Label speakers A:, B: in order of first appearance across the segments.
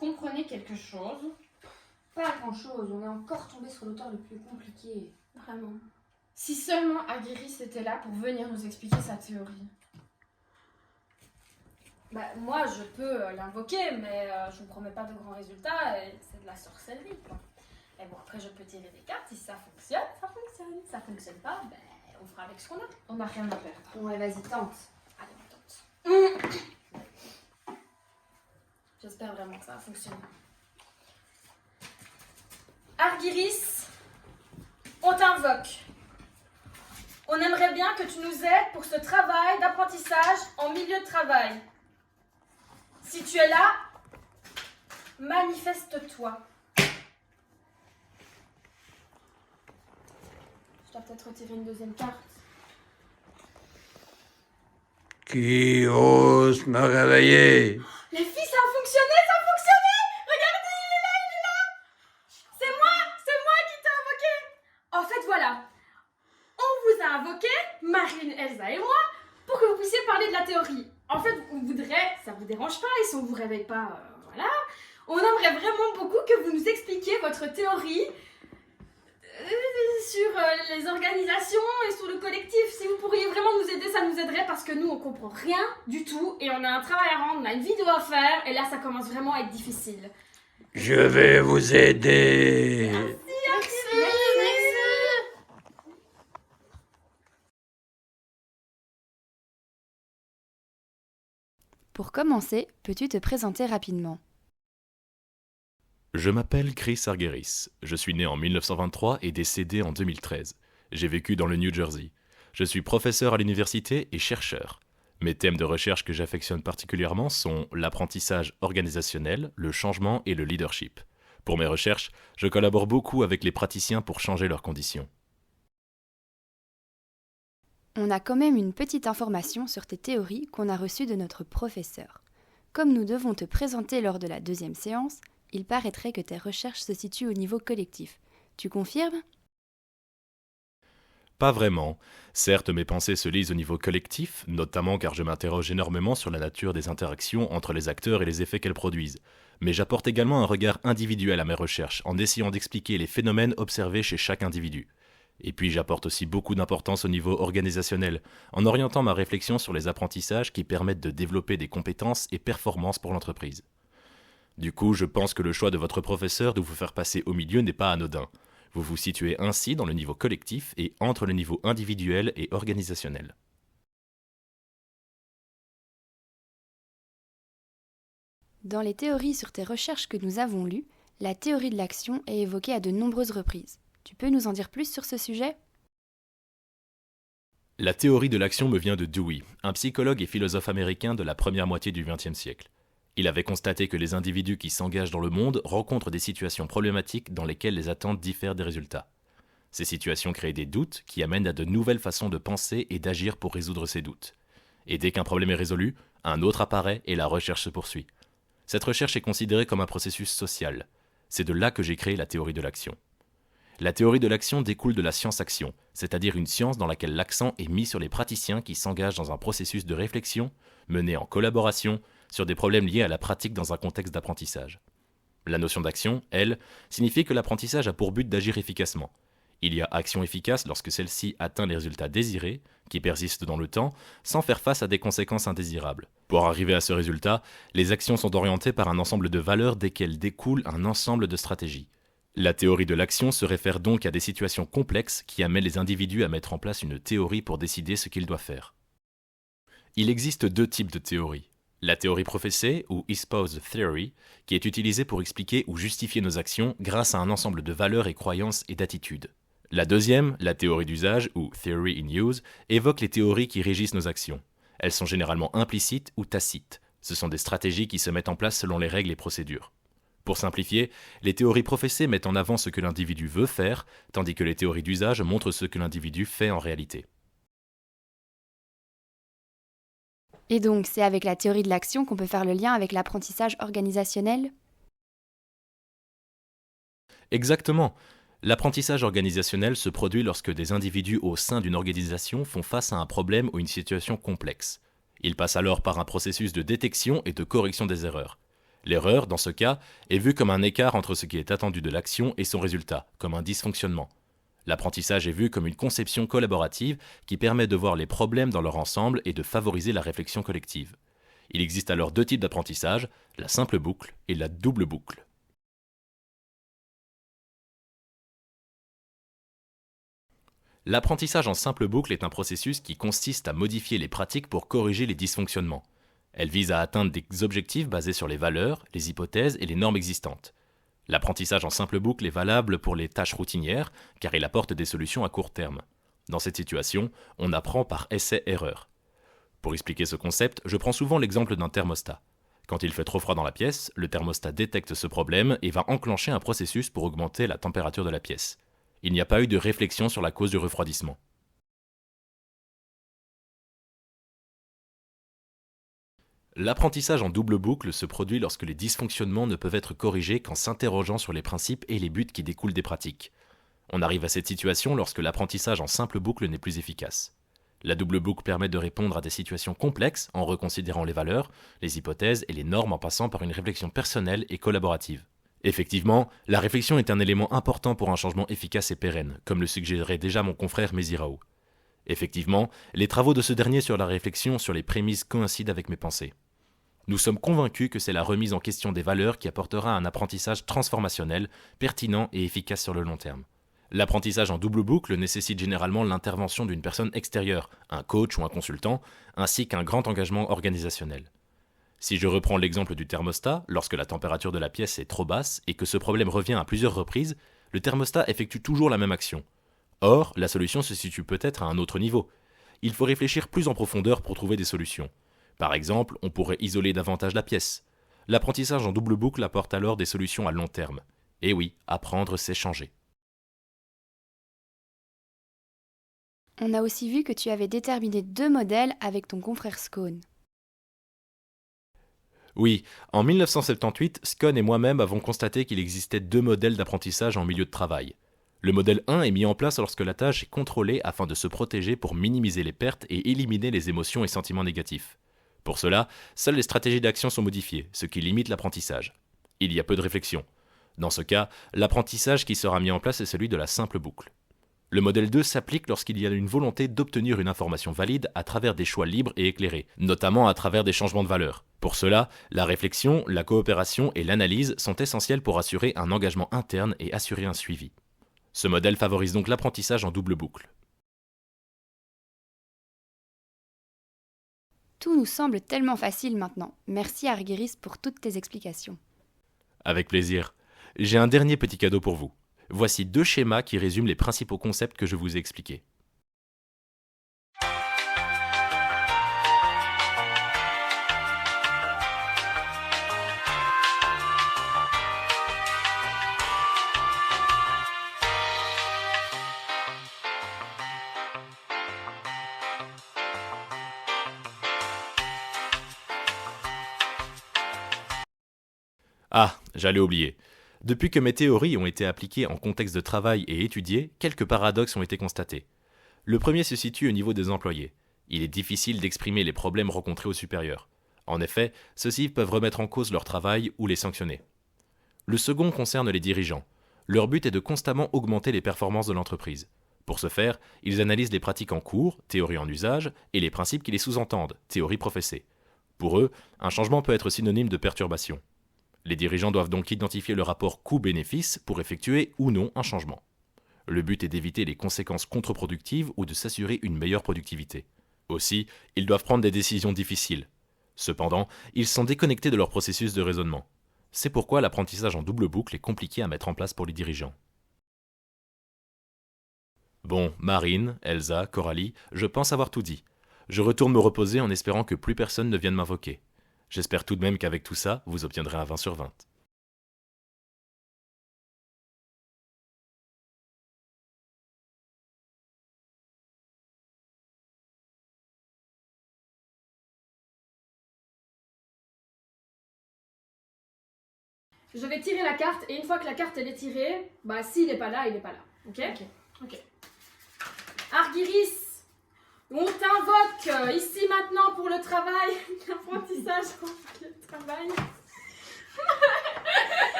A: comprenez quelque chose?
B: Pas grand-chose, on est encore tombé sur l'auteur le plus compliqué.
A: Vraiment. Si seulement Argyris était là pour venir nous expliquer sa théorie.
C: Moi, je peux l'invoquer, mais je ne promets pas de grands résultats, et c'est de la sorcellerie, quoi. Et bon, après, je peux tirer des cartes, si ça fonctionne, ça fonctionne. Si ça fonctionne pas, on fera avec ce qu'on a.
A: On n'a rien à perdre.
B: Ouais, vas-y, tente.
C: Allez, on tente. J'espère vraiment que ça va fonctionner. Argyris, on t'invoque. On aimerait bien que tu nous aides pour ce travail d'apprentissage en milieu de travail. Si tu es là, manifeste-toi. Je dois peut-être retirer une deuxième carte.
D: Qui ose me réveiller?
C: Les filles, ça a fonctionné, ça a fonctionné! Regardez, il est là! C'est moi qui t'ai invoqué! En fait, voilà. On vous a invoqué, Marine, Elsa et moi, pour que vous puissiez parler de la théorie. En fait, on voudrait, ça vous dérange pas, et si on vous réveille pas, voilà. On aimerait vraiment beaucoup que vous nous expliquiez votre théorie sur les organisations et sur le collectif. Si vous pourriez vraiment nous aider, ça nous aiderait parce que nous, on comprend rien du tout et on a un travail à rendre, on a une vidéo à faire et là, ça commence vraiment à être difficile.
D: Je vais vous aider.
C: Merci.
E: Pour commencer, peux-tu te présenter rapidement?
F: Je m'appelle Chris Argyris. Je suis né en 1923 et décédé en 2013. J'ai vécu dans le New Jersey. Je suis professeur à l'université et chercheur. Mes thèmes de recherche que j'affectionne particulièrement sont l'apprentissage organisationnel, le changement et le leadership. Pour mes recherches, je collabore beaucoup avec les praticiens pour changer leurs conditions.
E: On a quand même une petite information sur tes théories qu'on a reçues de notre professeur. Comme nous devons te présenter lors de la deuxième séance, il paraîtrait que tes recherches se situent au niveau collectif. Tu confirmes?
F: Pas vraiment. Certes, mes pensées se lisent au niveau collectif, notamment car je m'interroge énormément sur la nature des interactions entre les acteurs et les effets qu'elles produisent. Mais j'apporte également un regard individuel à mes recherches, en essayant d'expliquer les phénomènes observés chez chaque individu. Et puis j'apporte aussi beaucoup d'importance au niveau organisationnel, en orientant ma réflexion sur les apprentissages qui permettent de développer des compétences et performances pour l'entreprise. Du coup, je pense que le choix de votre professeur de vous faire passer au milieu n'est pas anodin. Vous vous situez ainsi dans le niveau collectif et entre le niveau individuel et organisationnel.
E: Dans les théories sur tes recherches que nous avons lues, la théorie de l'action est évoquée à de nombreuses reprises. Tu peux nous en dire plus sur ce sujet?
F: La théorie de l'action me vient de Dewey, un psychologue et philosophe américain de la première moitié du XXe siècle. Il avait constaté que les individus qui s'engagent dans le monde rencontrent des situations problématiques dans lesquelles les attentes diffèrent des résultats. Ces situations créent des doutes qui amènent à de nouvelles façons de penser et d'agir pour résoudre ces doutes. Et dès qu'un problème est résolu, un autre apparaît et la recherche se poursuit. Cette recherche est considérée comme un processus social. C'est de là que j'ai créé la théorie de l'action. La théorie de l'action découle de la science-action, c'est-à-dire une science dans laquelle l'accent est mis sur les praticiens qui s'engagent dans un processus de réflexion, mené en collaboration, sur des problèmes liés à la pratique dans un contexte d'apprentissage. La notion d'action, elle, signifie que l'apprentissage a pour but d'agir efficacement. Il y a action efficace lorsque celle-ci atteint les résultats désirés, qui persistent dans le temps, sans faire face à des conséquences indésirables. Pour arriver à ce résultat, les actions sont orientées par un ensemble de valeurs desquelles découle un ensemble de stratégies. La théorie de l'action se réfère donc à des situations complexes qui amènent les individus à mettre en place une théorie pour décider ce qu'ils doivent faire. Il existe deux types de théories. La théorie professée, ou espoused theory, qui est utilisée pour expliquer ou justifier nos actions grâce à un ensemble de valeurs et croyances et d'attitudes. La deuxième, la théorie d'usage, ou theory in use, évoque les théories qui régissent nos actions. Elles sont généralement implicites ou tacites. Ce sont des stratégies qui se mettent en place selon les règles et procédures. Pour simplifier, les théories professées mettent en avant ce que l'individu veut faire, tandis que les théories d'usage montrent ce que l'individu fait en réalité.
E: Et donc, c'est avec la théorie de l'action qu'on peut faire le lien avec l'apprentissage organisationnel?
F: Exactement. L'apprentissage organisationnel se produit lorsque des individus au sein d'une organisation font face à un problème ou une situation complexe. Ils passent alors par un processus de détection et de correction des erreurs. L'erreur, dans ce cas, est vue comme un écart entre ce qui est attendu de l'action et son résultat, comme un dysfonctionnement. L'apprentissage est vu comme une conception collaborative qui permet de voir les problèmes dans leur ensemble et de favoriser la réflexion collective. Il existe alors 2 types d'apprentissage, la simple boucle et la double boucle. L'apprentissage en simple boucle est un processus qui consiste à modifier les pratiques pour corriger les dysfonctionnements. Elle vise à atteindre des objectifs basés sur les valeurs, les hypothèses et les normes existantes. L'apprentissage en simple boucle est valable pour les tâches routinières, car il apporte des solutions à court terme. Dans cette situation, on apprend par essai-erreur. Pour expliquer ce concept, je prends souvent l'exemple d'un thermostat. Quand il fait trop froid dans la pièce, le thermostat détecte ce problème et va enclencher un processus pour augmenter la température de la pièce. Il n'y a pas eu de réflexion sur la cause du refroidissement. L'apprentissage en double boucle se produit lorsque les dysfonctionnements ne peuvent être corrigés qu'en s'interrogeant sur les principes et les buts qui découlent des pratiques. On arrive à cette situation lorsque l'apprentissage en simple boucle n'est plus efficace. La double boucle permet de répondre à des situations complexes en reconsidérant les valeurs, les hypothèses et les normes en passant par une réflexion personnelle et collaborative. Effectivement, la réflexion est un élément important pour un changement efficace et pérenne, comme le suggérait déjà mon confrère Mézirao. Effectivement, les travaux de ce dernier sur la réflexion sur les prémices coïncident avec mes pensées. Nous sommes convaincus que c'est la remise en question des valeurs qui apportera un apprentissage transformationnel, pertinent et efficace sur le long terme. L'apprentissage en double boucle nécessite généralement l'intervention d'une personne extérieure, un coach ou un consultant, ainsi qu'un grand engagement organisationnel. Si je reprends l'exemple du thermostat, lorsque la température de la pièce est trop basse et que ce problème revient à plusieurs reprises, le thermostat effectue toujours la même action. Or, la solution se situe peut-être à un autre niveau. Il faut réfléchir plus en profondeur pour trouver des solutions. Par exemple, on pourrait isoler davantage la pièce. L'apprentissage en double boucle apporte alors des solutions à long terme. Et oui, apprendre, c'est changer.
E: On a aussi vu que tu avais déterminé 2 modèles avec ton confrère Scone.
F: Oui, en 1978, Scone et moi-même avons constaté qu'il existait 2 modèles d'apprentissage en milieu de travail. Le modèle 1 est mis en place lorsque la tâche est contrôlée afin de se protéger pour minimiser les pertes et éliminer les émotions et sentiments négatifs. Pour cela, seules les stratégies d'action sont modifiées, ce qui limite l'apprentissage. Il y a peu de réflexion. Dans ce cas, l'apprentissage qui sera mis en place est celui de la simple boucle. Le modèle 2 s'applique lorsqu'il y a une volonté d'obtenir une information valide à travers des choix libres et éclairés, notamment à travers des changements de valeur. Pour cela, la réflexion, la coopération et l'analyse sont essentielles pour assurer un engagement interne et assurer un suivi. Ce modèle favorise donc l'apprentissage en double boucle.
E: Tout nous semble tellement facile maintenant. Merci Argyris pour toutes tes explications.
F: Avec plaisir. J'ai un dernier petit cadeau pour vous. Voici 2 schémas qui résument les principaux concepts que je vous ai expliqués. Ah, j'allais oublier. Depuis que mes théories ont été appliquées en contexte de travail et étudiées, quelques paradoxes ont été constatés. Le premier se situe au niveau des employés. Il est difficile d'exprimer les problèmes rencontrés aux supérieurs. En effet, ceux-ci peuvent remettre en cause leur travail ou les sanctionner. Le second concerne les dirigeants. Leur but est de constamment augmenter les performances de l'entreprise. Pour ce faire, ils analysent les pratiques en cours, théorie en usage, et les principes qui les sous-entendent, théorie professée. Pour eux, un changement peut être synonyme de perturbation. Les dirigeants doivent donc identifier le rapport coût-bénéfice pour effectuer ou non un changement. Le but est d'éviter les conséquences contre-productives ou de s'assurer une meilleure productivité. Aussi, ils doivent prendre des décisions difficiles. Cependant, ils sont déconnectés de leur processus de raisonnement. C'est pourquoi l'apprentissage en double boucle est compliqué à mettre en place pour les dirigeants. Bon, Marine, Elsa, Coralie, je pense avoir tout dit. Je retourne me reposer en espérant que plus personne ne vienne m'invoquer. J'espère tout de même qu'avec tout ça, vous obtiendrez un 20 sur 20.
C: Je vais tirer la carte et une fois que la carte elle est tirée, bah s'il n'est pas là, il n'est pas là. Ok. Argyris, on t'invoque ici maintenant pour le travail, l'apprentissage pour le travail.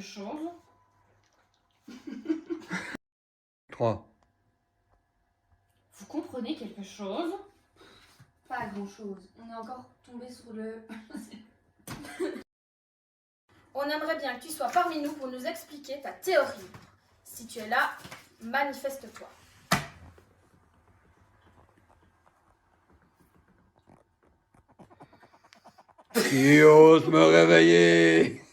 A: chose?
D: 3.
A: Vous comprenez quelque chose?
B: Pas grand chose. On est encore tombé sur le.
C: On aimerait bien que tu sois parmi nous pour nous expliquer ta théorie. Si tu es là, manifeste-toi.
D: Qui ose me réveiller?